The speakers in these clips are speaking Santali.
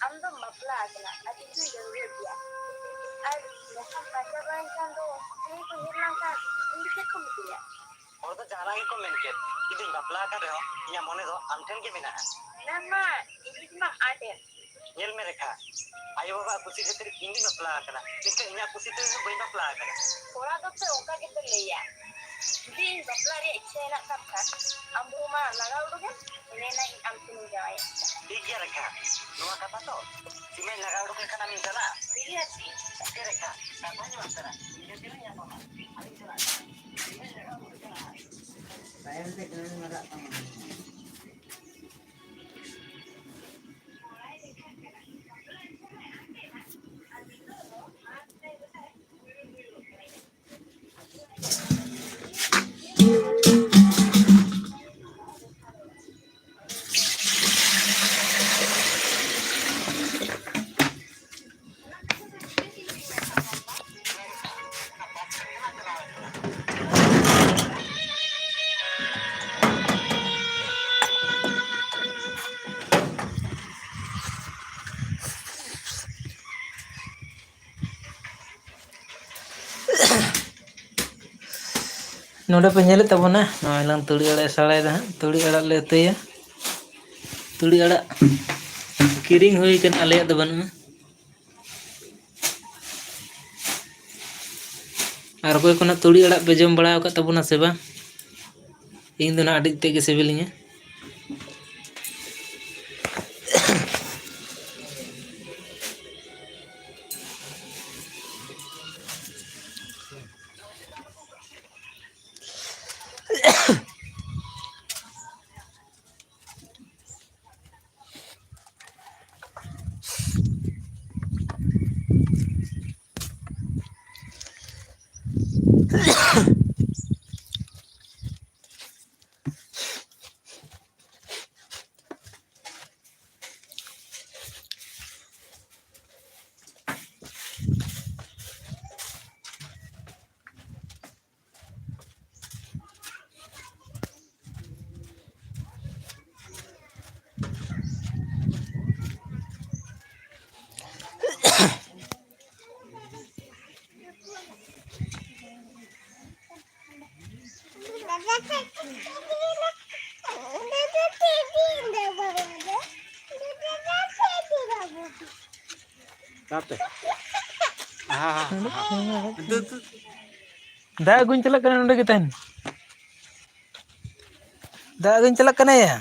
am do mapla akala ati tu jauh dia ar lokam baca baca do ini ko hilang kan ini kita mesti ya और तो जाना ही को मेनके इतनी बपला कर रहे हो या मोने दो अंठन के बिना nama ini cuma ada nyel mereka ayo bapak kusi ketir ini bapla kena इसका इन्हें कुछ तो इन्हें बंदा प्ला करा थोड़ा तो फिर उनका कितना ले या दिन बपला रे इच्छा ना सब था हम रूमा लगा उड़ोगे इन्हें ना हम सुन जाए ठीक है रखा नोआ कथा तो सीमेंट लगा उड़ोगे करना मिलता ना ठीक है सी ओके रखा apa nya antara ini dia yang apa ada salah cement लगा उड़ोगे saya nanti kena ada नोडे पे नेले तबना नय लंग तुड़ी अड़ा सड़े दा तुड़ी अड़ा ले तया तुड़ी अड़ा किरिंग हुई कन आले द बन आर कोई कोना तुड़ी अड़ा पे जम बड़ा का तबना से बा इन दोना अड़ी ते के सेबिलिंगे Capek. Itu. Dah gue celak kena udah kita. Dah gue celak kena ya.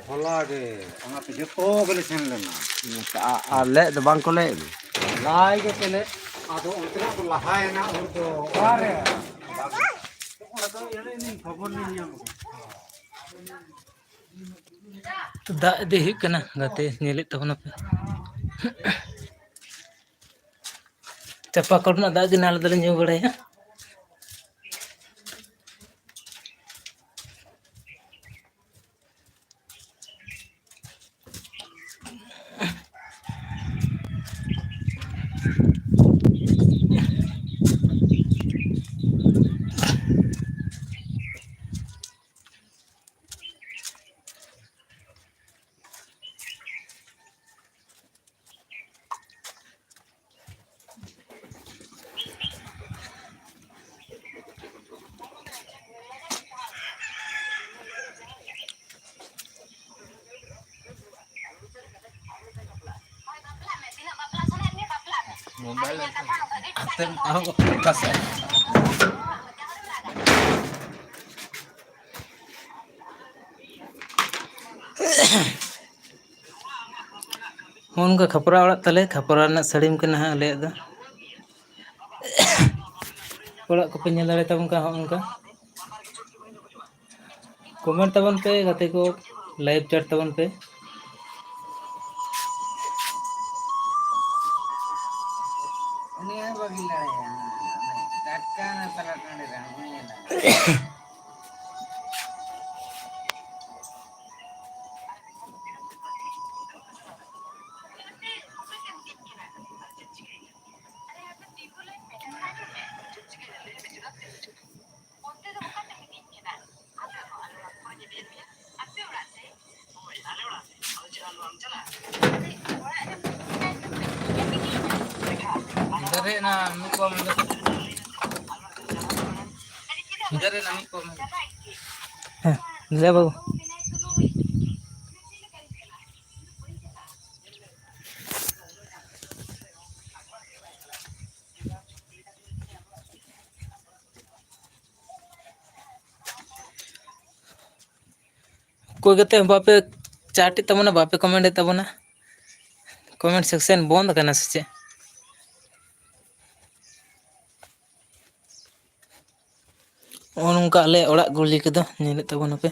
Hola de, orang tu jatuh boleh senlen. Ale de bangko le. Lai ke tele, ado orang tu lahai na untukare. Orang tu yang ini khabar ni yang. तो दा दे हिक कना गाते नेले तबना पे चपा कोडना दा गे नाल दले न्यू बड़ाया मोबाइल आते आओ बस उनका खपरा ओड़ा तले खपरा साड़ीम कना हाँ आले दा ओड़ा को पे नेल दाड़े ताबन का उनका कमेंट ताबन पे गाते को लाइव चैट ताबन पे उन्हें बगिल दाड़े टटका ना तला टंडे इधर ना मी को इधर ना मी को ले बाबू कोई गते बापे चाटी तबना बापे कमेंट तबना कमेंट सेक्शन बंद करना से उनका आले ओड़ा गुली के नेले तबना पे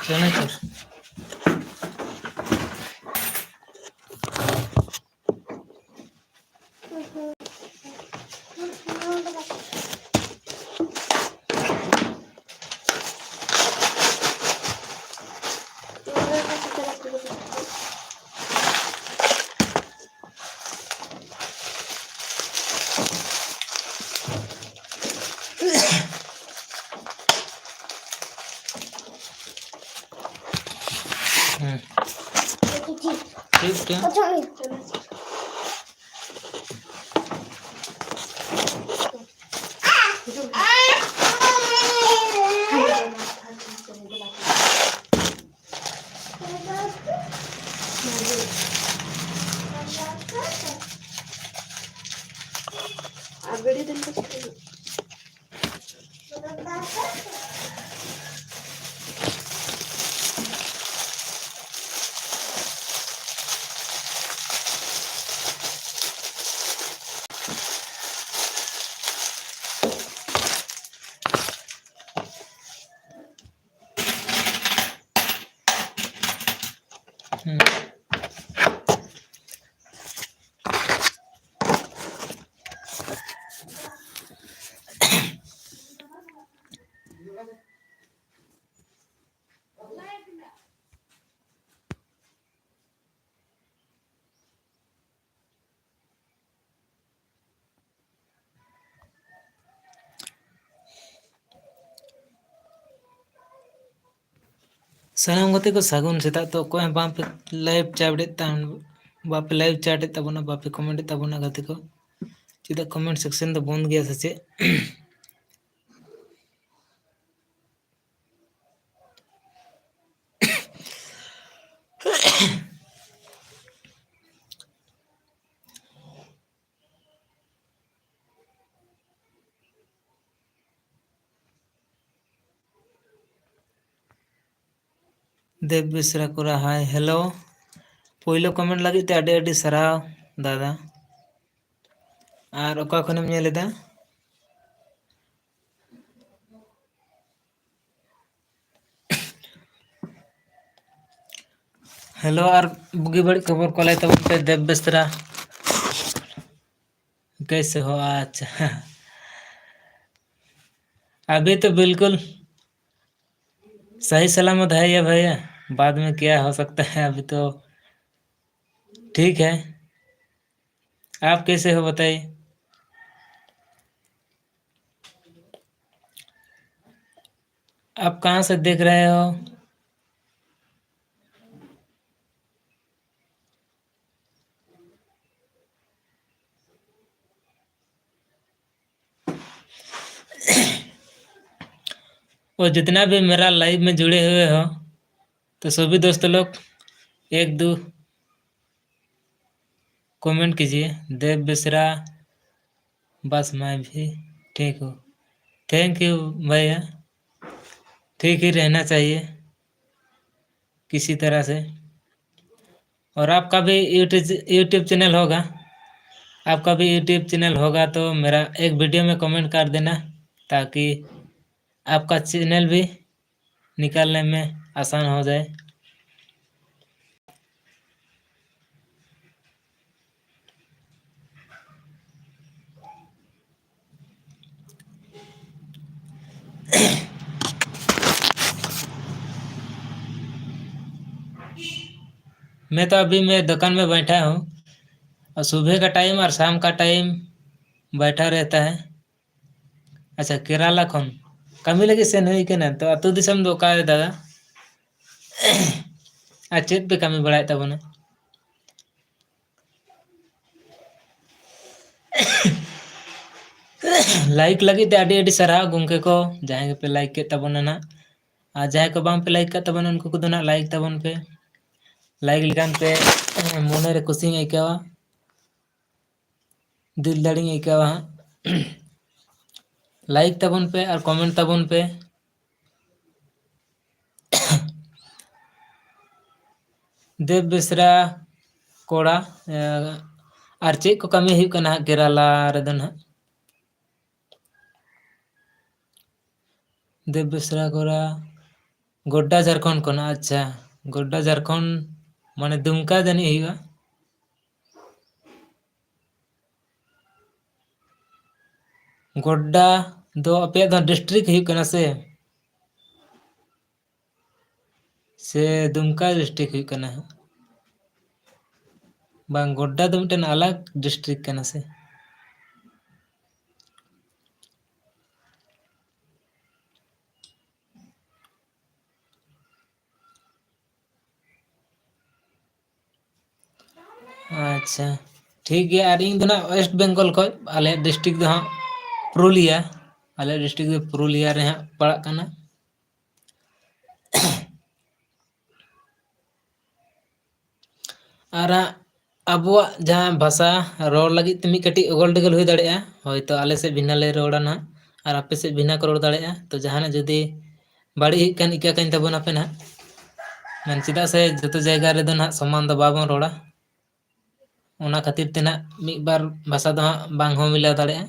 चना चोर ठीक क्या ᱥᱟᱱᱟᱢ ᱜᱟᱛᱮ ᱠᱚ ᱥᱟᱹᱜᱩᱱ ᱥᱮᱛᱟᱜ ᱛᱚ ᱚᱠᱚᱭ ᱦᱚᱸ ᱵᱟᱝᱯᱮ ᱞᱟᱭᱤଭ ᱪᱟᱴᱮᱫ ᱛᱟᱦᱮᱱ, ᱵᱟᱯᱮ ᱞᱟᱭᱤଭ ᱪᱟᱴᱮᱫ ᱛᱟᱵᱚᱱᱟ, ᱵᱟᱯᱮ ᱠᱚᱢᱮᱱᱴᱮᱫ ᱛᱟᱵᱚᱱᱟ ᱜᱟᱛᱮ ᱠᱚ, ᱪᱮᱫᱟᱜ ᱠᱚᱢᱮᱱᱴ ᱥᱮᱠᱥᱮᱱ ᱫᱚ ᱵᱚᱱᱫ ᱜᱮᱭᱟ ᱥᱮ ᱪᱮᱫ? ᱫᱮᱵ ᱵᱮᱥᱨᱟ ᱠᱚᱨᱟ ᱦᱟᱭ ᱦᱮᱞᱳ, ᱯᱳᱭᱞᱳ ᱠᱚᱢᱮᱱᱴ ᱞᱟᱹᱜᱤᱫ ᱛᱮ ᱟᱹᱰᱤ ᱟᱹᱰᱤ ᱥᱟᱨᱦᱟᱣ ᱫᱟᱫᱟ᱾ ᱟᱨ ᱚᱠᱟ ᱠᱷᱚᱱᱮᱢ ᱧᱮᱞ ᱮᱫᱟ? हेलो और बुगी बड़ी खबर को लाइते बोलते देव बेसरा कैसे हो? अच्छा अभी तो बिल्कुल सही सलामत है ये भैया, बाद में क्या हो सकता है, अभी तो ठीक है। आप कैसे हो बताइए? आप कहाँ से देख रहे हो? और जितना भी मेरा लाइव में जुड़े हुए हो तो सभी दोस्तों लोग एक दो कमेंट कीजिए। देव बेसरा बस मैं भी ठीक हूँ। थैंक यू भैया, ठीक ही रहना चाहिए किसी तरह से। और आपका भी यूट्यूब चैनल होगा, आपका भी यूट्यूब चैनल होगा तो मेरा एक वीडियो में कमेंट कर देना, ताकि आपका चैनल भी निकालने में आसान हो जाए। मैं तो अभी मैं दुकान में बैठा हूँ, और सुबह का टाइम और शाम का टाइम बैठा रहता है। अच्छा केरला खन कमी लगे सेन हुई के ना, तो अतु दिसम दो का दादा आ चेत पे कमी बढ़ाए तबना? लाइक लगी ते अडी अडी सराह गोंके को, जहां पे लाइक के तबना ना, आ जहां को बाम पे लाइक का तबना उनको को ना लाइक तबन पे, लाइक लिखान पे मोने रे खुशी आइकावा, दिल दाड़ी आइकावा। लाइक तबन पे और कमेंट तबन पे। देव बेसरा कोड़ा और चेक को कमी हुई कना केरला रेदन हा? देव बेसरा कोड़ा गोड्डा झारखंड को ना? अच्छा गोड्डा झारखंड माने दुमका जानी हुआ। गोड्डा दो अपे दो डिस्ट्रिक्ट हुई कना से दुमका डिस्ट्रिक्ट हुई कना? बांग गोड्डा दो मिटन अलग डिस्ट्रिक्ट कना से? अच्छा ठीक है। और इन दोना वेस्ट बंगाल को आले डिस्ट्रिक्ट दो हाँ पुरुलिया, आले डिस्ट्रिक्ट दो पुरुलिया रे हाँ पड़ा कना। और अबुआ जहाँ भाषा रोड लगी ते मिट कटी अगल डगल हुई दाड़ेया, होयतो आले से भिन्ना ले रोड़ा ना और आपे से भिन्ना को रोड़ दाड़ेया। तो जहाँ जुदी बाड़ी कन इका कन तबन आपे ना, मन चिदा से जतो जायगा रे दो ना समान दो बाबन रोड़ा, ओना खातिर ते ना मिट बार भाषा दो हाँ बांग हो मिला दाड़ेया।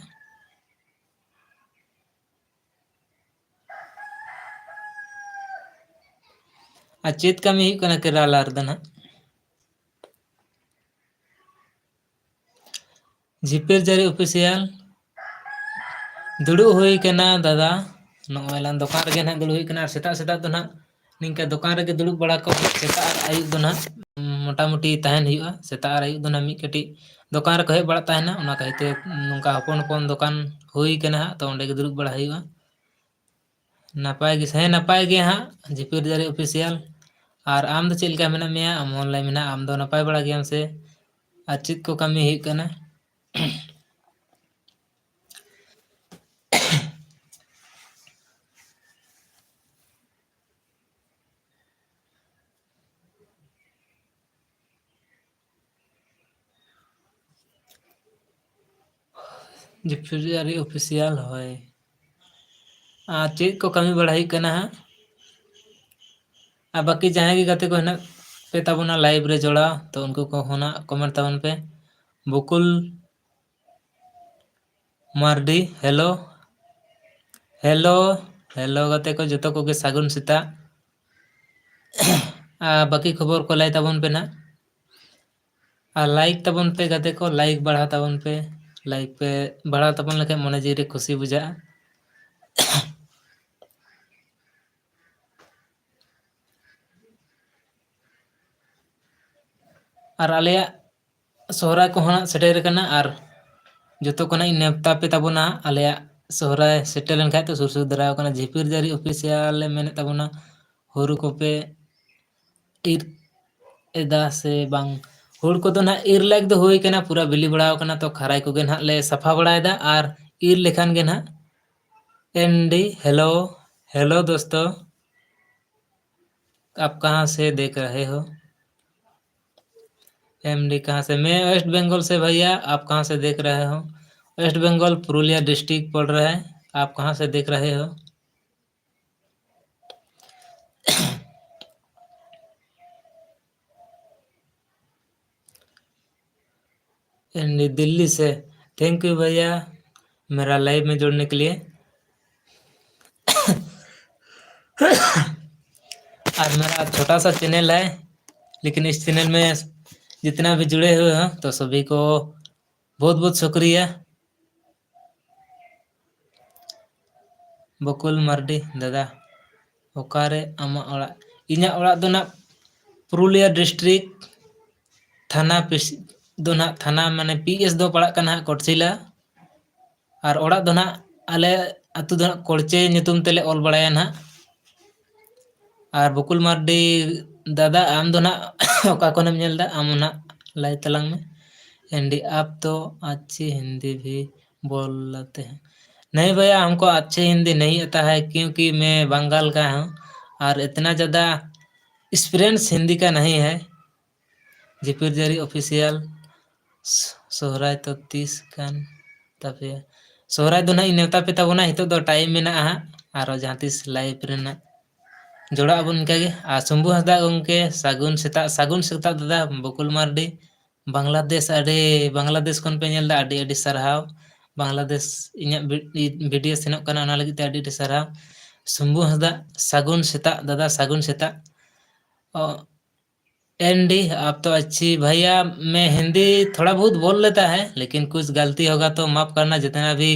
आ चेत कमी हुई कना केरला रे ना? झिपेर जारी ऑफिशियल दुड़ू हुई कना दादा, नोएलान दुकान रे ना दुड़ू हुई कना। सेता सेता तो ना निंका दुकान रे दुड़ू बड़ा को, सेता आयु दो ना मोटा मोटी तहन हुआ, सेता आयु दो ना मिट कटी दुकान रे कहे बड़ा तहना, ओना कहते नुका हपन हपन दुकान हुई कना, तो ओंडे के दुड़ू बड़ा हुआ। नपाय गे से नपाय गे हाँ झिपेर जारी ऑफिशियल ᱟᱨ ᱟᱢ ᱫᱚ ᱪᱮᱫ ᱞᱮᱠᱟ ᱢᱮᱱᱟᱜ ᱢᱮᱭᱟ? ᱟᱢ ᱦᱚᱸ ᱞᱟᱹᱭ ᱢᱮ ᱱᱟᱜ, ᱟᱢ ᱫᱚ ᱱᱟᱯᱟᱭ ᱵᱟᱲᱟ ᱜᱮᱭᱟᱢ ᱥᱮ? ᱟᱨ ᱪᱮᱫ ᱠᱚ ᱠᱟᱹᱢᱤ ᱦᱩᱭᱩᱜ ᱠᱟᱱᱟ? ᱡᱤᱯᱥᱟᱹᱨᱤ ᱚᱯᱷᱤᱥᱤᱭᱟᱞ ᱦᱳᱭ। ᱟᱨ ᱪᱮᱫ ᱠᱚ ᱠᱟᱹᱢᱤ ᱵᱟᱲᱟ ᱦᱩᱭᱩᱜ ᱠᱟᱱᱟ ᱦᱟᱸᱜ? ᱟᱨ ᱵᱟᱹᱠᱤ ᱡᱟᱦᱟᱸᱭ ᱜᱮ ᱜᱟᱛᱮ ᱠᱚ ᱦᱮᱱᱟᱜ ᱯᱮ ᱛᱟᱵᱚᱱᱟ ᱞᱟᱭᱤᱵᱷ ᱨᱮ ᱡᱚᱲᱟᱣ, ᱛᱚ ᱩᱱᱠᱩ ᱠᱚᱦᱚᱸ ᱱᱟᱜ ᱠᱚᱢᱮᱱᱴ ᱛᱟᱵᱚᱱ ᱯᱮ। Bokul Mardi hello, hello, hello ᱜᱟᱛᱮ ᱠᱚ ᱡᱚᱛᱚ ᱠᱚᱜᱮ ᱥᱟᱹᱜᱩᱱ ᱥᱮᱛᱟᱜ। ᱟᱨ ᱵᱟᱹᱠᱤ ᱠᱷᱚᱵᱚᱨ ᱠᱚ ᱞᱟᱹᱭ ᱛᱟᱵᱚᱱ ᱯᱮ ᱱᱟᱜ। ᱟᱨ ᱞᱟᱭᱤᱠ ᱛᱟᱵᱚᱱ ᱯᱮ ᱜᱟᱛᱮ ᱠᱚ, ᱞᱟᱭᱤᱠ ᱵᱟᱲᱟᱣ ᱛᱟᱵᱚᱱ ᱯᱮ। ᱞᱟᱭᱤᱠ ᱯᱮ ᱵᱟᱲᱦᱟᱣ ᱛᱟᱵᱚᱱ ᱞᱮᱠᱷᱟᱱ ᱢᱚᱱᱮ ᱡᱤᱣᱤ ᱨᱮ ᱠᱷᱩᱥᱤ ᱵᱩᱡᱷᱟᱹᱜᱼᱟ। ᱟᱨ ᱟᱞᱮᱭᱟᱜ ᱥᱚᱦᱨᱟᱭ ᱠᱚᱦᱚᱸ ᱱᱟᱜ ᱥᱮᱴᱮᱨ ᱟᱠᱟᱱᱟ, ᱟᱨ ᱡᱚᱛᱚ ᱠᱷᱚᱱᱟᱜ ᱤᱧ ᱱᱮᱣᱛᱟ ᱯᱮ ᱛᱟᱵᱚᱱᱟ ᱟᱞᱮᱭᱟᱜ ᱥᱚᱦᱨᱟᱭ ᱥᱮᱴᱮᱨ ᱞᱮᱱᱠᱷᱟᱡ ᱛᱚ ᱥᱩᱨ ᱥᱩᱨ ᱫᱟᱨᱟᱭ ᱠᱟᱱᱟ। ᱡᱷᱤᱯᱤᱨ ᱡᱟᱹᱨᱤ ᱚᱯᱷᱤᱥᱤᱭᱟᱞ ᱞᱮ ᱢᱮᱱᱮᱫ ᱛᱟᱵᱚᱱᱟ, ᱦᱩᱲᱩ ᱠᱚᱯᱮ ᱤᱨ ᱮᱫᱟ ᱥᱮ ᱵᱟᱝ? ᱦᱩᱲᱩ ᱠᱚᱫᱚ ᱱᱟᱜ ᱤᱨ ᱞᱮᱜ ᱫᱚ ᱦᱩᱭ ᱠᱟᱱᱟ, ᱯᱩᱨᱟᱹ ᱵᱤᱞᱤ ᱵᱟᱲᱟᱣ ᱠᱟᱱᱟ, ᱛᱚ ᱠᱷᱟᱨᱟᱭ ᱠᱚᱜᱮ ᱱᱟᱜ ᱞᱮ ᱥᱟᱯᱷᱟ ᱵᱟᱲᱟᱭᱮᱫᱟ। ᱟᱨ ᱤᱨ ᱞᱮᱠᱷᱟᱱ ᱜᱮ ᱱᱟᱜ एनडी हेलो, हेलो दोस्तों, आप कहाँ से देख रहे हो? एमडी कहाँ से? मैं वेस्ट बंगाल से भैया। आप कहाँ से देख रहे हो? वेस्ट बंगाल पुरुलिया डिस्ट्रिक्ट पड़ रहा है। आप कहाँ से देख रहे हो? एनडी दिल्ली से। थैंक यू भैया मेरा लाइव में जुड़ने के लिए। और मेरा छोटा सा चैनल है, लेकिन इस चैनल में जितना भी जुड़े हुए हैं तो सभी को बहुत बहुत शुक्रिया। बकुल मार्डी दादा ओकारे आमाग ओड़ाग? इᱧᱟᱹᱜ ᱚᱲᱟᱜ ᱫᱚ ᱱᱟᱜ पुरुलिया डिस्ट्रिक्ट थाना दो नहाग थाना माने पीएस दो पड़ाग कना कोटशिला। और ओड़ाग दो नहाग आले अतु दो नहाग कोड़चे ᱧᱩᱛᱩᱢ तेले ऑल बड़ाया नहाग। और बकुल मार्डी दादा आम दो नहाग ओका कोनेम नेलदा? आम नहाग लाई तलांग में। एंडी आप तो अच्छी हिंदी भी बोल लेते हैं। नहीं भैया हमको अच्छी हिंदी नहीं आता है, क्योंकि मैं बंगाल का हूँ और इतना ज़्यादा एक्सपीरियंस हिंदी का नहीं है। झिपिर जारी ऑफिशियल सोहराय तो 30 कान तबे सोहराय दो नहाग नेवता पे ताबोना हितो दो टाइम मेना हां आरो जहां तीस लाइव रेना जोड़ा अबन इनकागे। आ शंभू हंसदा गंके सागुन सेता दादा। बकुल मार्डी बांग्लादेश बांग्लादेश खन पे नेलदा अडी अडी सारहाव। बांग्लादेश इᱧᱟᱜ वीडियो सेनोग कना ओना लगित ते अडी अडी सारहाव। शंभू हंसदा सागुन सेता दादा, सागुन सेता। एनडी आप तो अच्छी भैया, मैं हिंदी थोड़ा बहुत बोल लेता है, लेकिन कुछ गलती होगा तो माफ करना। जितना भी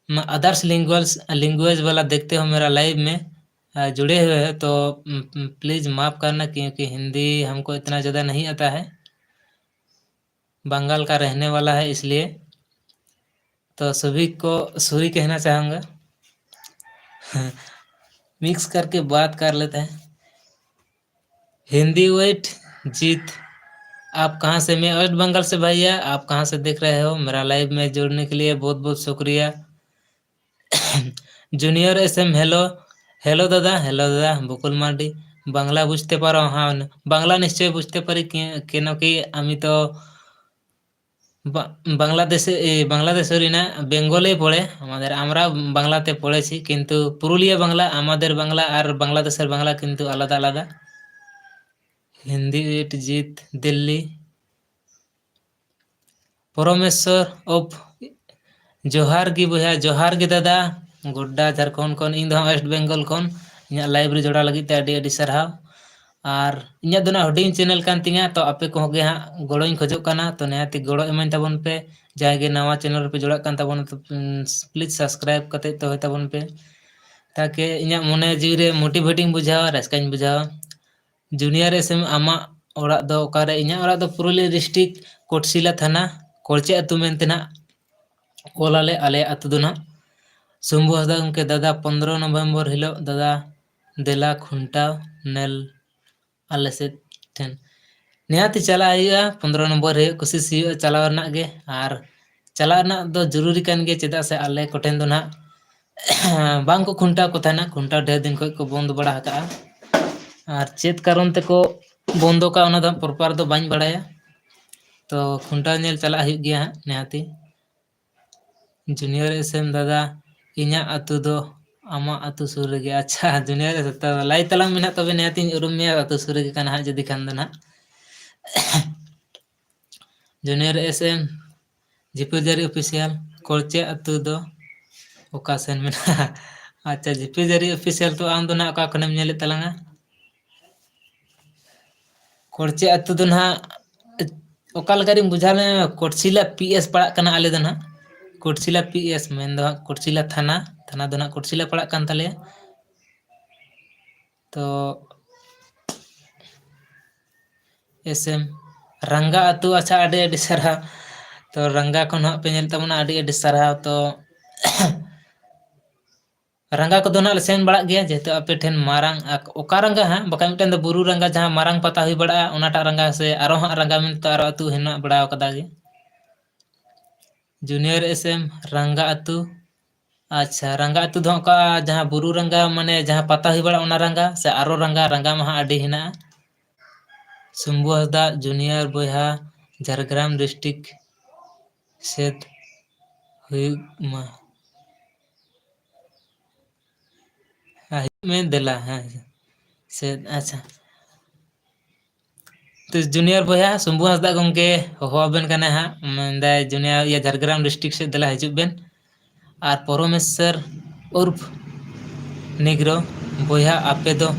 अदर्स लैंग्वेज वाला देखते हो मेरा लाइव में जुड़े हुए हैं तो प्लीज माफ करना, क्योंकि हिंदी हमको इतना ज़्यादा नहीं आता है। बंगाल का रहने वाला है इसलिए तो सभी को सॉरी कहना चाहूँगा। मिक्स करके बात कर लेते हैं। हिंदी वेट जीत आप कहाँ से? मैं वेस्ट बंगाल से भैया। आप कहाँ से देख रहे हो? मेरा लाइव में जुड़ने के लिए बहुत बहुत शुक्रिया। जूनियर एसएम हेलो, हेलो दादा, हेलो दादा। बकुल मार्डी বাংলা বুঝতে পারো? হ্যাঁ বাংলা নিশ্চয়ই বুঝতে পারি, কেন কি আমি তো বাংলাদেশের না বেঙ্গলে পড়ে আমাদের, আমরা বাংলাতে পড়েছি, কিন্তু পুরুলিয়া বাংলা আমাদের বাংলা আর বাংলাদেশের বাংলা কিন্তু আলাদা আলাদা। हिंदी वेट जीत दिल्ली परमेश्वर ऑफ जोहार गी बया, जोहार गी दादा। गुड्डा झारखंड खन इन दो वेस्ट बेंगल खन इᱧᱟᱜ लाइव रे जोड़ा लगी ते अडी अडी सारहाव। और इᱧᱟᱜ दो ना हुडिंग चैनल कान तिङा, तो आपे को होगे हां गड़ोኝ खोजोग काना, तो निहाती गड़ो एमाñ ताबोन पे। जाय गे नवा चैनल पे जोड़ाग कान ताबोन तो प्लीज सब्सक्राइब कते तो होय ताबोन पे, ताकि इᱧाᱜ मोने जीव रे मोटिवेटिंग बुझावा, रस्काñ बुझावा। जूनियर एसएम आमाग ओड़ाग दो ओकारे? इᱧᱟᱜ ओड़ाग दो पुरुलिया डिस्ट्रिक्ट कोटशिला थाना कोड़चे अतु मेनते ना ओलाले आले अतु दो ना। शंभू हंसदा गंके दादा 15 नवंबर हिलो दादा देला खुंटाव नेल आले से ठेन निहाती चला हुआ 15 नंबर है कोशिश हुआ चलाव रना गे और चलाव रना दो जरूरी कान गे चेदा से आले कोठेन दो ना बांग को खुंटा को थाना खुंटा ढेर दिन को बंद बड़ा हका और चेत कारण ते को बंदो का ओना द प्रॉपर दो बाñ बड़ाया तो खुंटा नेल चला हुई गया निहाती जूनियर एसएम दादा इन्या अतु दो आमा अतु सुर गे अच्छा जूनियर तो लाई तलांग मेना तबे निहाती उरुम में अतु सुर गे काना जदी खान दो ना जूनियर एसएम जिपीजारी ऑफिशियल कोलचे अतु दो ओका सेन मेना अच्छा जिपीजारी ऑफिशियल तो आम दो ना ओका खनेम नेले तलांगा कोलचे अतु दो ना ओका लगारी बुझाले कोटसिला पीएस पड़ा कना आले दो ना कोटसिला पीएस मेन दो कोटसिला थाना थाना दो ना कोटसिला पड़ा कान तले तो एसएम रंगा अतु अच्छा अडे अडे सारा तो रंगा को ना पे नेल तबना अडे अडे सारा तो रंगा को दोना सेन बड़ा गया जेते आपे ठेन मारांग ओका रंगा हां बका मिटन दो बुरु रंगा जहां मारांग पता हुई बड़ा ओनाटा रंगा से आरो हां रंगा मिन तो आरो अतु हेना बड़ा कदा गे जूनियर एसएम रंगा अतु अच्छा रंगा अतु दो का जहां बुरु रंगा माने जहां पता हुई बड़ा ओना रंगा से आरो रंगा रंगा महा अडे हेना शंभु हसदा जूनियर बोया झारग्राम डिस्ट्रिक्ट सेद हुई मा में दिला हाँ से अच्छा तो जूनियर बोया शंभु हसदा गमके होबेन कना हा मंदा जूनियर या झारग्राम डिस्ट्रिक्ट से दिला हिजुब बेन और परमेश्वर उर्फ निग्रो बोया आपे दो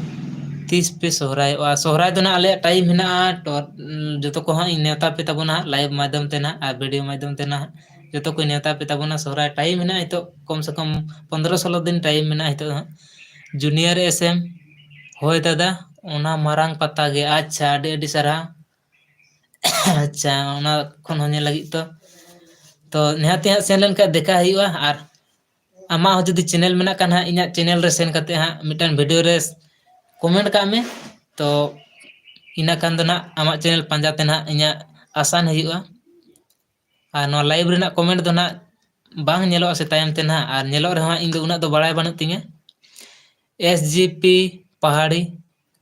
30 पे सोहराय और सोहराय दो ना आले टाइम हिना जो तो को हाँ नेता पे तबना लाइव माध्यम ते ना और वीडियो माध्यम ते ना जो तो कोई नेता पे तबना सोहराय टाइम हिना तो कम से कम 15-16 दिन टाइम हिना तो जूनियर एसएम होय दादा ओना मारांग पता गे अच्छा अडे अडे सारा अच्छा ओना खन होने लगी तो निहाती हाँ सेन लेन का देखा हुआ और आमा हो जदी चैनल मेना कान हाँ इना चैनल रे सेन करते हाँ मिटन वीडियो रे कमेंट का में तो इना कान दो ना आमा चैनल पंजाते ना इना आसान हुआ और नो लाइव रेना कमेंट दो ना बांग नेलो से तायम ते ना और नेलो रे हाँ इन दो उना दो बड़ाय बानु तिंगे एसजीपी पहाड़ी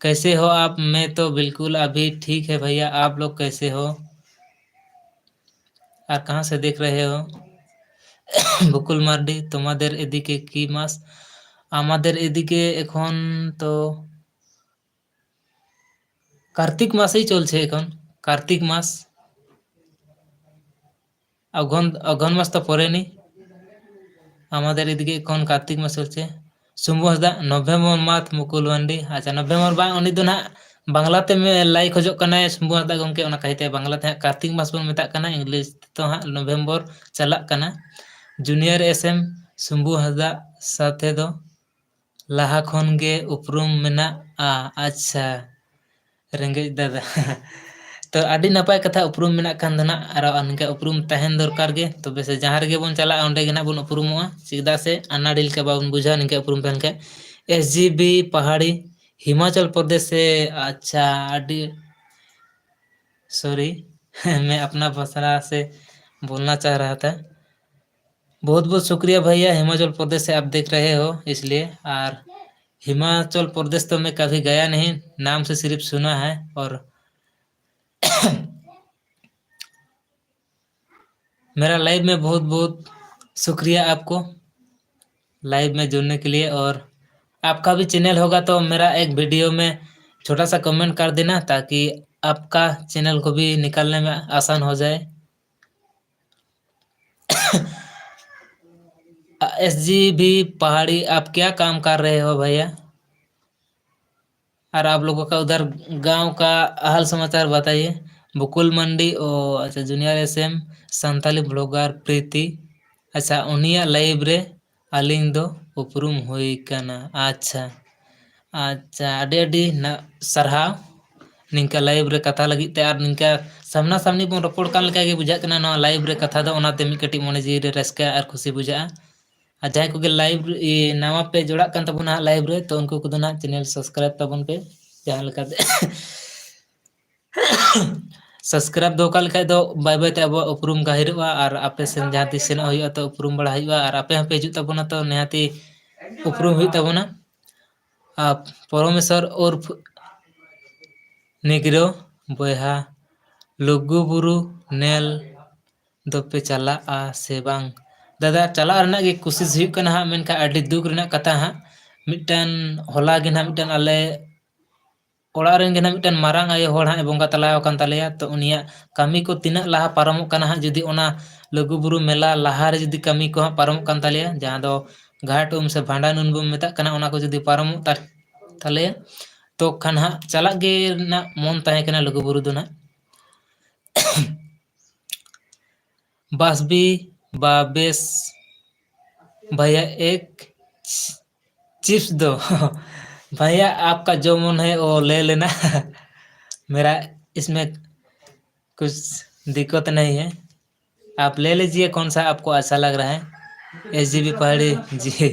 कैसे हो आप मैं तो बिल्कुल अभी ठीक है भैया आप लोग कैसे हो और कहाँ से देख रहे हो बकुल मार्डी तुम्हादेर एदिके की मास आमादेर एदिके एखन तो कार्तिक मासई चलছে এখন कार्तिक मास अघन मास तो पड़ेনি আমাদের এদিকে এখন कार्तिक मास চলছে शंभु हसदा नवेम्बर मास मुकुल मांडी अच्छा नवेम्बर बांग उनी दो ना बांग्लाते में लाइक खोजो कना शंभु हसदा गमके ओना कहिते बांग्लाते कार्तिक मास बन मेता कना इंग्लिश तो हाँ नवेम्बर चला कना जूनियर एसएम शंभु हसदा साथे दो लाहा खन गे उपरुम मेना अच्छा रेंगे दादा तो आदि नपाय कथा उपरुम मेना खान दना आरो अनके उपरुम तहन दरकार गे तबे से जहां रे बन चला ओंडे गे ना बन उपरुमोआ चिदा से अनाडिल के बाबन बुझा निके उपरुम तहन के एसजीबी पहाड़ी हिमाचल प्रदेश से अच्छा आदि सॉरी मैं अपना भाषा से बोलना चाह रहा था बहुत बहुत शुक्रिया भैया हिमाचल प्रदेश से आप देख रहे हो इसलिए और हिमाचल प्रदेश तो मैं कभी गया नहीं नाम से सिर्फ सुना है और मेरा लाइव में बहुत बहुत शुक्रिया आपको लाइव में जुड़ने के लिए और आपका भी चैनल होगा तो मेरा एक वीडियो में छोटा सा कमेंट कर देना ताकि आपका चैनल को भी निकालने में आसान हो जाए एसजीबी पहाड़ी आप क्या काम कर रहे हो भैया और आप लोगों का उधर गांव का हाल समाचार बताइए बुकुल मंडी और अच्छा जूनियर एसएम संताली ब्लॉगर प्रीति अच्छा उनिया लाइव रे अलिंग दो उपरुम हुई कना अच्छा अच्छा अडे अडे ना सरहाव निंका लाइव रे कथा लगी ते और निंका सामना सामनी बन रपोड़ कान लगा गे बुझा कना ना लाइव रे कथा दो ओनाते मी कटी मोने जी रे रस्का और खुशी बुझा और जहाँ को लाइव नवा पे जोड़ा कान तबना लाइव रे तो उनको को ना चैनल सब्सक्राइब तबन पे जहाँ लगा सब्सक्राइब दोका लेखाय दो बाय बाय ते अब उपरूम गाहिरोआ और आपे सेन जहाँ तीस सेन हुआ तो उपरूम बड़ा हुआ और आपे पे हिजुग ताबोना तो निहाती उपरूम हुई ताबोना। आप परमेश्वर उर्फ निग्रो बयहा लुगु बुरु नेल दोपे चलाआ से बांग दादा चला रना के कोशिश हुई कना हा मेनका अडी दुख रना कथा हा मिटन होला गे ना मिटन आले ओड़ा रेन गे ना मिटन मारांग आयो होड़ हा बोंगा तलाव कान तालेया तो उनिया कमी को तिना लाहा पारमो कना हा जदि ओना लघु बुरु मेला लाहा रे जदि कमी को हा पारमो कान तालेया जहां दो घाट से भांडान उन बम मेता कना ओना को जदि पारमो तालेया तो खान हा चला गे ना मन ताहे कना लघु बुरु दो ना बासबी बाबेस भैया एक चिप्स दो भैया आपका जो मन है वो ले लेना मेरा इसमें कुछ दिक्कत नहीं है, आप ले लीजिए कौन सा आपको अच्छा लग रहा है। SGB पहाड़ी जी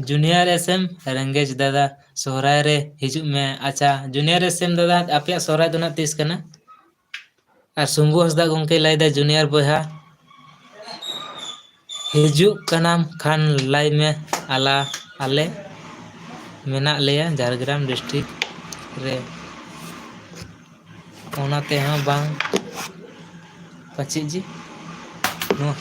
जूनियर SM रंगेश दादा सोहराय रे हिजुग में अच्छा जूनियर SM दादा आपे सोहराय दो ना तीस कना और सुंबू हंसदा गोंके लाइदा जूनियर बयहा हिजुग कनाम खान लाई में आला आले मेना लेया झारग्राम डिस्ट्रिक्ट रे ओनाते हाँ बांग पची जी नो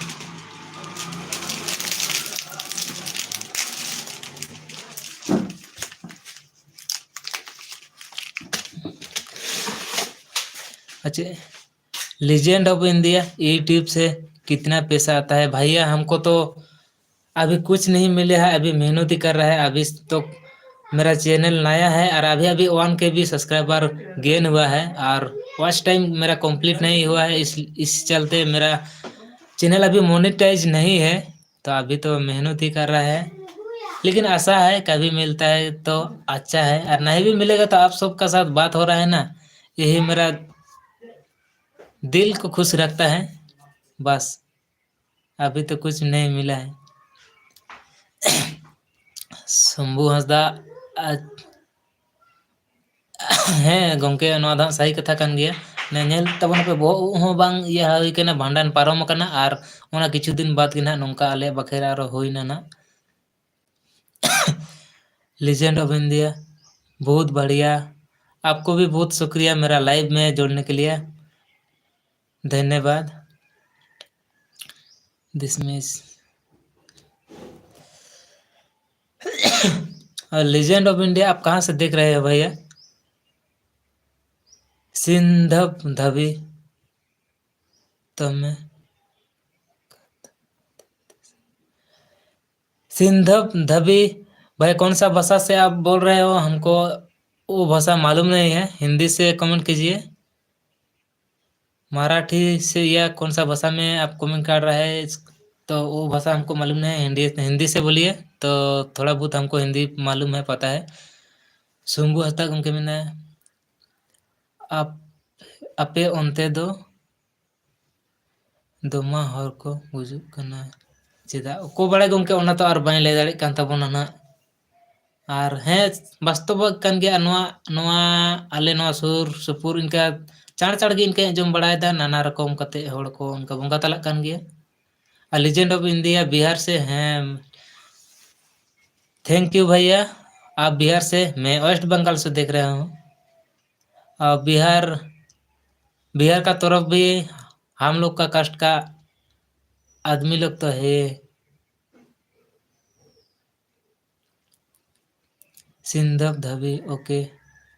अच्छा लीजेंड ऑफ इंडिया यूट्यूब से कितना पैसा आता है भैया? हमको तो अभी कुछ नहीं मिले है, अभी मेहनत ही कर रहा है। अभी तो मेरा चैनल नया है और अभी अभी 1 KB सब्सक्राइबर गेन हुआ है और वॉच टाइम मेरा कंप्लीट नहीं हुआ है। इस चलते मेरा चैनल अभी मोनेटाइज नहीं है, तो अभी तो मेहनत ही कर रहा है। लेकिन आशा है कभी मिलता है तो अच्छा है, और नहीं भी मिलेगा तो आप सबका साथ बात हो रहा है ना, यही मेरा दिल को खुश रखता है। बस अभी तो कुछ नहीं मिला है। शंभू हंसदा ᱦᱮᱸ ᱜᱚᱝᱠᱮ ᱱᱚᱣᱟ ᱫᱚ ᱦᱟᱸᱜ ᱥᱟᱹᱦᱤ ᱠᱟᱛᱷᱟ ᱠᱟᱱ ᱜᱮᱭᱟ। ᱧᱮᱞ ᱛᱟᱵᱚᱱᱟᱯᱮ ᱵᱚᱦᱚᱜ ᱩᱵ ᱦᱚᱸ ᱵᱟᱝ ᱤᱭᱟᱹ ᱦᱩᱭ ᱠᱟᱱᱟ, ᱵᱷᱟᱸᱰᱟᱱ ᱯᱟᱨᱚᱢ ᱟᱠᱟᱱᱟ ᱟᱨ ᱚᱱᱟ ᱠᱤᱪᱷᱩ ᱫᱤᱱ ᱵᱟᱫ ᱜᱮ ᱱᱟᱦᱟᱜ ᱱᱚᱝᱠᱟ ᱟᱞᱮᱭᱟᱜ ᱵᱟᱠᱷᱮᱲᱟ ᱟᱨᱚ ᱦᱩᱭᱱᱟ ᱱᱟᱜ। लीजेंड ऑफ इंडिया बहुत बढ़िया, आपको भी बहुत शुक्रिया मेरा लाइव में जोड़ने के लिए, धन्यवाद। दिसमिस लीजेंड ऑफ इंडिया आप कहाँ से देख रहे हो भैया? सिंधव धवी तमें सिंधव धवी भाई कौन सा भाषा से आप बोल रहे हो? हमको वो भाषा मालूम नहीं है, हिंदी से कमेंट कीजिए। मराठी से या कौन सा भाषा में आप कमेंट कर रहे हैं तो वो भाषा हमको मालूम नहीं है। हिंदी से बोलिए तो थोड़ा बहुत हमको हिंदी मालूम है, पता है। सुंबू हस्ता उनके मैंने आप अपे ओनते दो दोमा हर को गुजुग कना चेदा को बड़े गमके ओना तो और बाय लay दाड़े कान ताबोना ना। और हैं वास्तव कान गया नोआ आले नोआ सुर सुपुर इनका चाड़ चाड़ गे इनके जम बड़ायदा नाना रकम कते होड़ को उनका बंगा तलक कान गया। और लीजेंड ऑफ इंडिया बिहार से हैं, थैंक यू भैया। आप बिहार से, मैं वेस्ट बंगाल से देख रहा हूँ। और बिहार का तरफ भी हम लोग का कास्ट का आदमी लोग तो है। सिंधव धवी ओके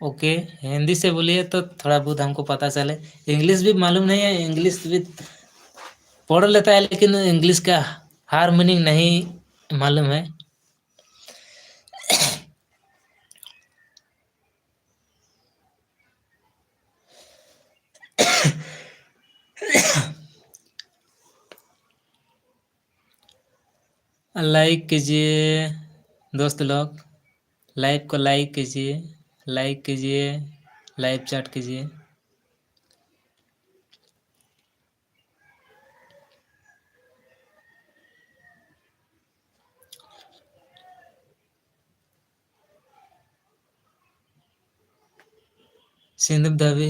ओके, हिंदी से बोलिए तो थोड़ा बहुत हमको पता चले। इंग्लिश भी मालूम नहीं है, इंग्लिश भी पढ़ लेता है लेकिन इंग्लिश का हर मीनिंग नहीं मालूम है। लाइक कीजिए दोस्त लोग, लाइव को लाइक कीजिए, लाइव चैट कीजिए। सिंदूर दबी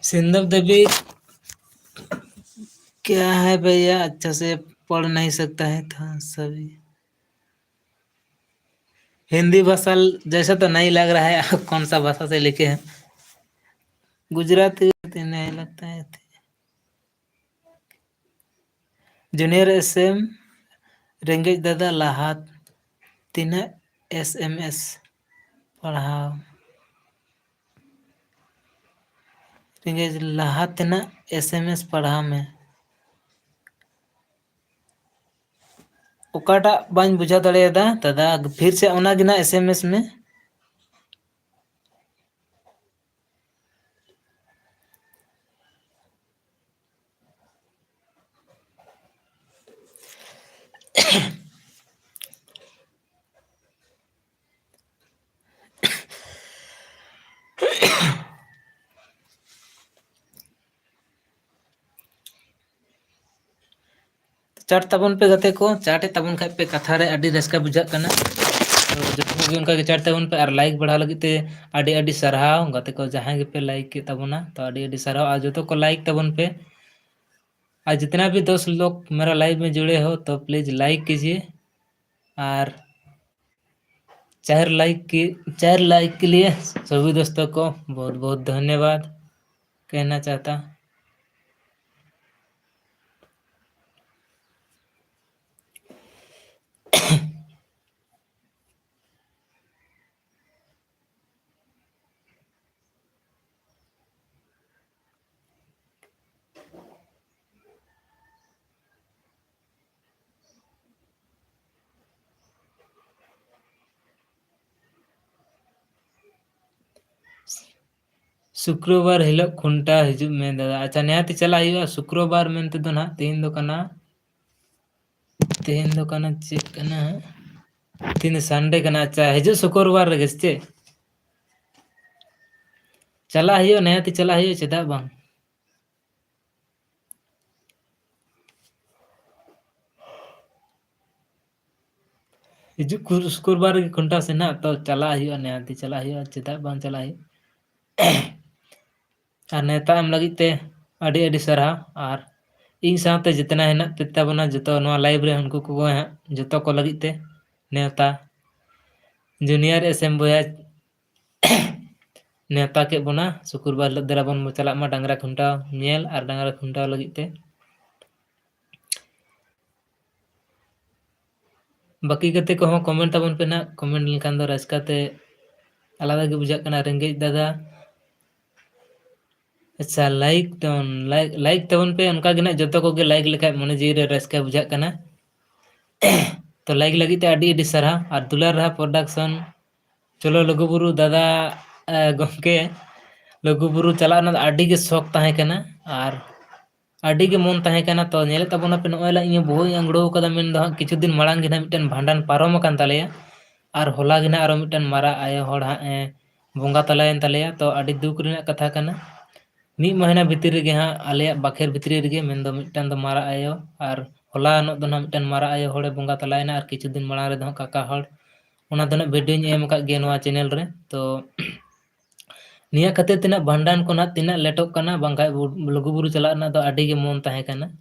सिंदूर देवी क्या है भैया, अच्छा से पढ़ नहीं सकता है था सभी। हिंदी भाषा जैसा तो नहीं लग रहा है, आप कौन सा भाषा से लिखे हैं? गुजराती नहीं लगता है। जूनियर एसएम रेंगेज दादा लाहा तीना एसएमएस पढ़ाओ रेंगेज लाहा तीना एसएमएस पढ़ाओ में ओकाटा बाñ बुझा दाड़ेयादा दादा, फिर से ओना गिना एसएमएस में। चाट ताबन पे गते को चाटे ताबन खाइ पे कथा रे अडी रस्का बुझाग कना। तो जतो गे उनका के चाट ताबन पे और लाइक बढ़ा लगी ते अडी अडी सरहाव गते को जहां गे पे लाइक के ताबना तो अडी अडी सरहाव। आज जतो को लाइक ताबन पे। आज जितना भी दोस्त लोग मेरा लाइव में जुड़े हो तो प्लीज लाइक कीजिए और 4 लाइक के लिए सभी दोस्तों को बहुत बहुत धन्यवाद कहना चाहता। शुक्रवार हिलो खुंटा हिजु में दादा। अच्छा निहाती चला हुआ शुक्रवार मेनते दो ना तीन दो कना चेक कना तीन संडे कना। अच्छा हिजु शुक्रवार रे गेस्ते चला हुआ निहाती चला हुआ चेदा बांग हिजु शुक्रवार के खुंटा से ना तो चला हुआ निहाती चला हुआ चेदा बांग चला हुआ और नेता एम लगी ते अडी अडी सरहा और इन साथे जितना है ना तिता बना जतो नवा लाइव रे उनको को है जतो को लगी ते नेता जूनियर एसएम बोया नेता के बना शुक्रवार दरा बन चला मा डांगरा खुंटा नेल और डांगरा खुंटा लगी ते बाकी कते को कमेंट ताबन पे ना कमेंट लेखान दो रस्काते आलादा गे बुझाग कना रेंगेज दादा। अच्छा लाइक ताबन पे उनका गे ना जतो को गे लाइक लेखाय मने जी रे रस्का बुझाग कना। तो लाइक लगी ते अडी अडी सरहा और दुलार रहा प्रोडक्शन चलो लघुबुरु दादा गमके लघुबुरु चला ना अडी के शौक ताहे कना और अडी के मन ताहे कना। तो नेले ताबना पे नोयला इन बहु अंगड़ो कदा मेन दो किछु दिन माड़ांग गे ना मिटन भांडन पारम कान तालेया और होला गे ना आरो मिटन मारा आयो हड़ हा बोंगा तलायन तालेया। तो अडी दुख रेना कथा कना। 1 महीना भितर गे हाँ आलेया बाखेर भितर रे मेन दो मिटन दो मारा आयो और होला नो दो ना मिटन मारा आयो हड़े बोंगा तलायना और किछु दिन माड़ांग रे दो काका हड़ ओना दो ना वीडियो एम का गे नवा चैनल रे। तो निया खातिर तिना भांडन को ना तिना लेटोक कना बांखाय लघुबुरु चला ना दो अडी गे मन ताहे कना।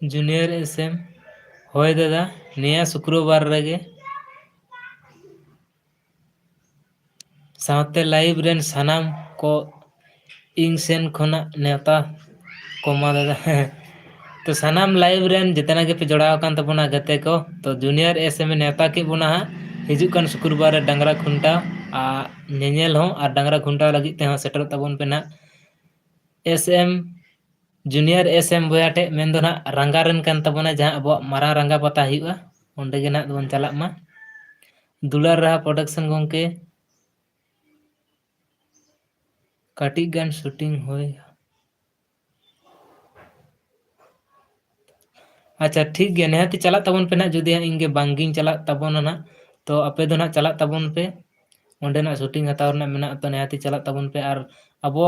जूनियर एसएम होय दादा निया शुक्रवार रेगे साथे लाइव रेन सनाम को इंग सेन खोना नेता कोमा दादा तो सानाम लाइव रेन जितना के पे जोड़ाव कान तबोना गते को तो जूनियर एसएम नेता के बुना हिजुक कान शुक्रवार डांगरा खुंटा आ नेनेल हो और डांगरा खुंटा लगी ते हो सेटर तबोन पे ना एसएम जूनियर एसएम बोयाटे मेन दो ना रंगा रेन कान तबोना जहां अब मारा रंगा पता हुआ ओंडे गे ना दोन चलाक मा दुलार रहा प्रोडक्शन गोंके काटी गान शूटिंग होय। अच्छा ठीक गया नेहाती चला तबन पे ना जुदी इंगे बांगिंग चला तबन ना तो अपे दो ना चला तबन पे ओंडे ना शूटिंग हताव ना मेना तो नेहाती चला तबन पे और अबो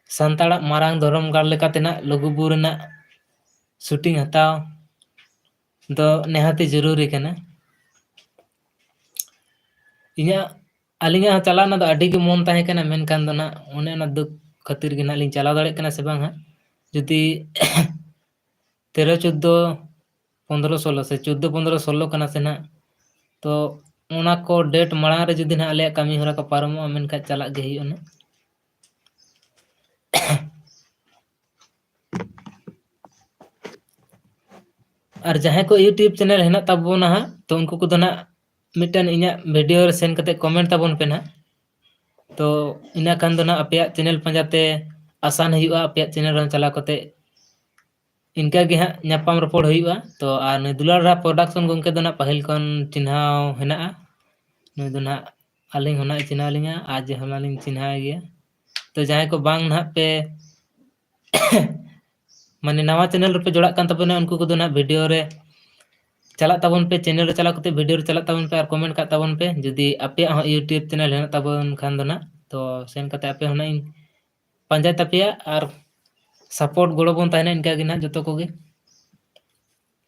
संताड़ा मारांग धर्म गाड़ लेकाते ना लघुबुरु ना शूटिंग हताव दो नेहाती जरूरी कना इन्या अलिंगा चला ना दो अडी के मन ताहे कना मेनकान दो ना ओने ना दुख खातिर गे ना लिंग चला दाड़े कना से बांग जुदी 13 14 15 16 से 14 15 16 कना से ना तो ओना को डेट माड़ा रे जुदी ना आले कमी होरा का पारमो मेनका चला गे हियो ना और जहां को यूट्यूब चैनल हेना तबोना तो उनको को ना मिटन इना वीडियो रे सेंड कते कमेंट तबन पे ना तो इना कान दो ना अपया चैनल पंजाते आसान हुआ अपया चैनल रे चला कते इनका गे हाँ नापाम रपड़ हुआ तो आर नुई दुलार रहा प्रोडक्शन गोंके दो ना पहल कन चिन्हाव हेना नुई दो ना आलिंग होना चिन्हाव लिंगा आज हमला लिंग चिन्हाव गया तो जहां को बांग ना पे माने नवा चैनल पे जोड़ा कान तबना उनको को दो ना वीडियो रे चला तबन पे चैनल रे चला कते वीडियो रे चला तबन पे और कमेंट का तबन पे जुदी अपे यूट्यूब चैनल हेना तबन खान दो ना तो सेन कते अपे होना इन पंजाय तपिया और सपोर्ट गोड़ो बोन ताहेना इनका गे ना जतो कोगे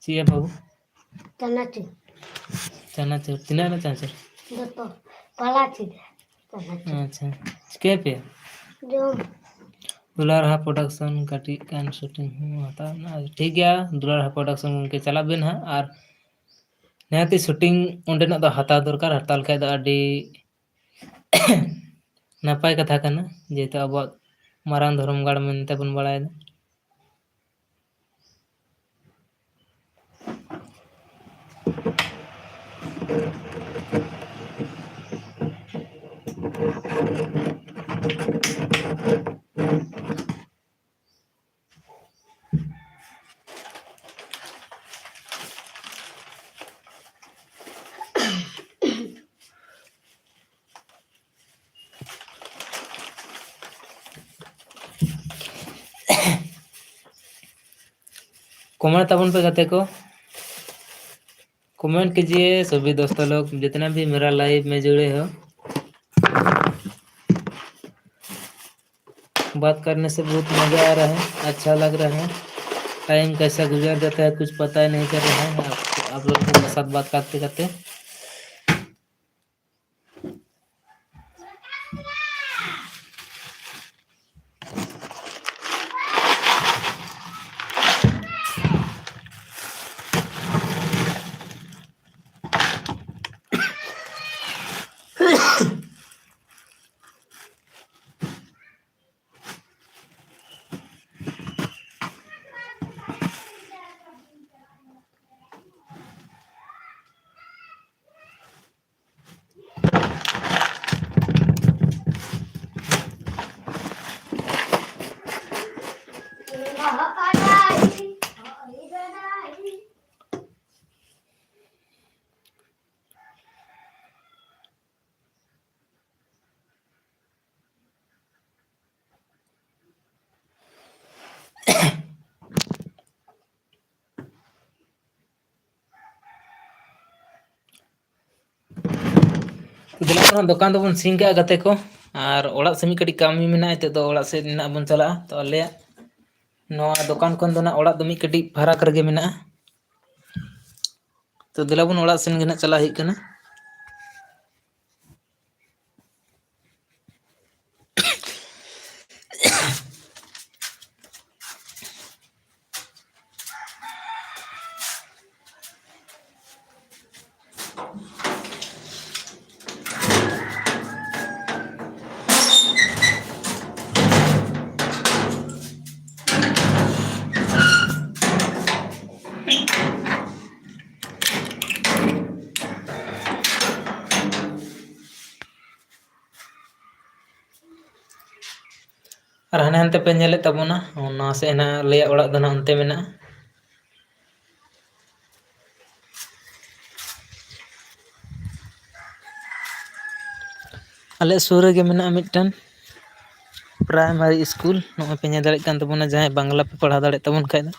चिया बाबू चनाचुर तिना ना चनाचुर जतो पलाची अच्छा के पे दुलार हा प्रोडक्शन काटी कान शूटिंग हता ना ठीक गया दुलार हा प्रोडक्शन के चला बेन हा और नेहाती शूटिंग ओंडे ना दो हता दरकार हड़ताल के दो अडी नापाय कथा कना जेतो अब मारांग धर्म गाड़ मेनते बन बड़ाय दा कमेंट तबन पे गते को कमेंट कीजिए सभी दोस्तों लोग जितना भी मेरा लाइव में जुड़े हो बात करने से बहुत मजा आ रहा है अच्छा लग रहा है टाइम कैसा गुजर जाता है कुछ पता ही नहीं चल रहा है आप लोगों के साथ बात करते करते दिला दुकान तो बन सिंग का गते को और ओड़ा से मी कटी कामी मेना इते दो ओड़ा से ना बन चला तो अले नवा दुकान कोन दो ना ओड़ा दो मी कटी फराक रगे मेना तो दिला बन ओड़ा सेन गे ना चला हिक कना ᱟᱨ ᱦᱟᱱᱮ ᱦᱟᱱᱛᱮ ᱯᱮ ᱧᱮᱞᱮᱫ ᱛᱟᱵᱚᱱᱟ ᱚᱱᱟ ᱥᱮᱫ ᱦᱮᱱᱟᱜ ᱟᱞᱮᱭᱟᱜ ᱚᱲᱟᱜ ᱫᱚ ᱱᱟᱦᱟᱜ ᱚᱱᱛᱮ ᱢᱮᱱᱟᱜᱼᱟ᱾ ᱟᱞᱮ ᱥᱩᱨ ᱨᱮᱜᱮ ᱢᱮᱱᱟᱜᱼᱟ ᱢᱤᱫᱴᱮᱱ ᱯᱨᱟᱭᱢᱟᱨᱤ ᱤᱥᱠᱩᱞ, ᱱᱚᱜᱼᱚᱭ ᱯᱮ ᱧᱮᱞ ᱫᱟᱲᱮᱭᱟᱜ ᱠᱟᱱ ᱛᱟᱵᱚᱱᱟ ᱡᱟᱦᱟᱸᱭ ᱵᱟᱝᱞᱟ ᱯᱮ ᱯᱟᱲᱦᱟᱣ ᱫᱟᱲᱮᱭᱟᱜ ᱛᱟᱵᱚᱱ ᱠᱷᱟᱡ ᱫᱚ